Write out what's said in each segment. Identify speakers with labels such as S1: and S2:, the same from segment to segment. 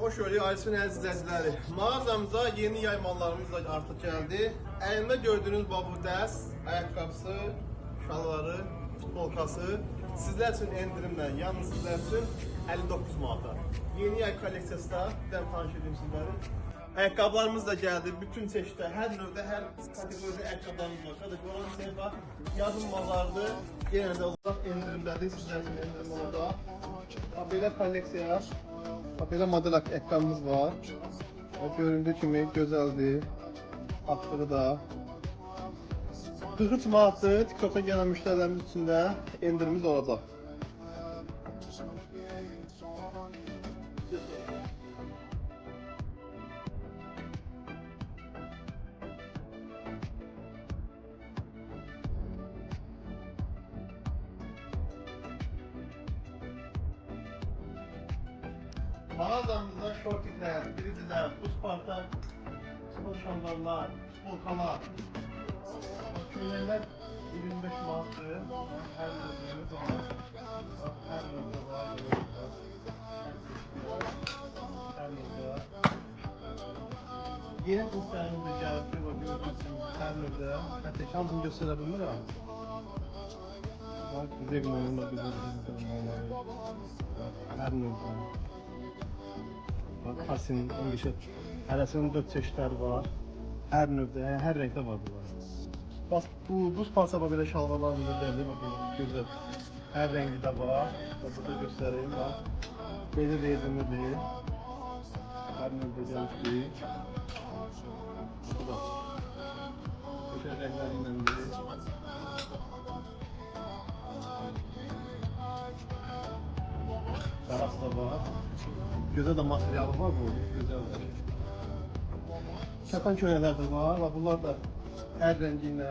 S1: Hoş gördük Aysun əziz izləyiciləri. Mağazamıza yeni yay mallarımız da artıq gəldi. Əlində gördüyünüz bu dəst, ayaqqabısı, şalvarı, futbolkası sizlər üçün endirimlə, yalnız sizlər üçün 59 manata. Yeni yay kolleksiyası da bir tanış edeyim sizləri. Ayaqqabılarımız da gəldi. Bütün çeşiddə, hər növdə, hər kateqoriyada ayaqqabılarımız var. Qardaş, olan səhifə yazılmalardır. Yenə də olacaq endirimlədir. Sizlər üçün endirim olacaq. Belə kolleksiya, belə model ayaqqabımız var. Göründüyü kimi gözəldir. Atlığı da. 43 manatdır. TikTok'a gələn müştərilərimiz üçün də endirimimiz olacaq. Mağazamızda şortiklər, biricilər, buz partak, spor şalvarlar, futbolkalar, köynəklər 25 manatdır. Hər növümüz var. Hər növdə var. Hər növdə. Yeni kuşlarımız da gəldi. Hər növdə. Hətta şampını göstərə bilmirəm. Bak, güzel günlerinde her növdə. Bak, Asin, İngilizce. Hərəsinin 4 çeşidləri var. Hər növdə, hər renkdə var bunlar. Bak, bu buz pansa belə şalvarlarımız da gəldi. Bakın, gözəl. Hər rengi də var. Burada göstəreyim, bak. Belə rezinidir. Hər növdə gəlmişdir. Bu da. Gözəl renklərindendir. Qaras da var. Gözəl də materialı var bu, gözəldir. Kətan köynəklər də var. Bunlar da hər rənginlə,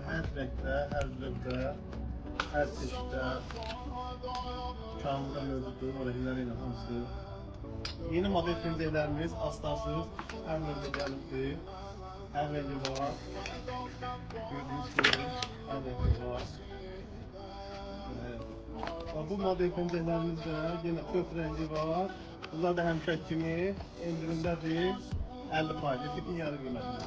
S1: hər rəngdə, hər növdə, hər çeşiddə kanunda mövcuddur. O rəngləri ilə hamısı. Yeni model pencəklərimiz astasız, hər növdə gəlibdir. Hər rəngi var. Gördüyünüz kimi hər rəngi var. Bu model pencəklərimizdə yenə 4 rəngi var. Bunlar da həmişə kimi endirimdədir. 50%, tipin yarı qiymətində.